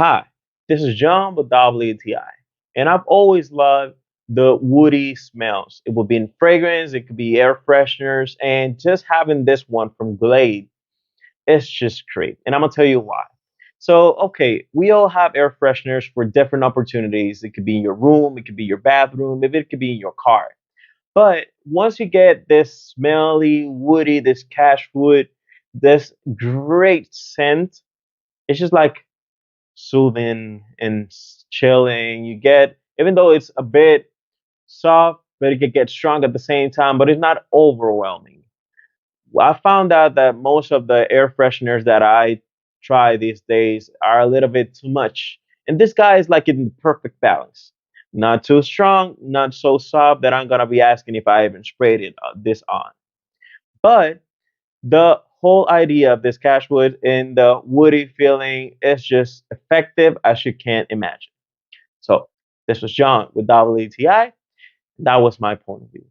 Hi, this is John with WTI, and I've always loved the woody smells. It would be in fragrance, it could be air fresheners, and just having this one from Glade, it's just great. And I'm gonna tell you why. So, okay, we all have air fresheners for different opportunities. It could be in your room, it could be your bathroom, maybe it could be in your car. But once you get this smelly, woody, this cash wood, this great scent, it's just like soothing and chilling. You get, even though it's a bit soft, but it can get strong at the same time, but it's not overwhelming. I found out that most of the air fresheners that I try these days are a little bit too much. And this guy is like in the perfect balance. Not too strong, not so soft that I'm gonna be asking if I even sprayed this on. But the whole idea of this cashwood and the woody feeling is just effective as you can't imagine. So this was John with WTI. That was my point of view.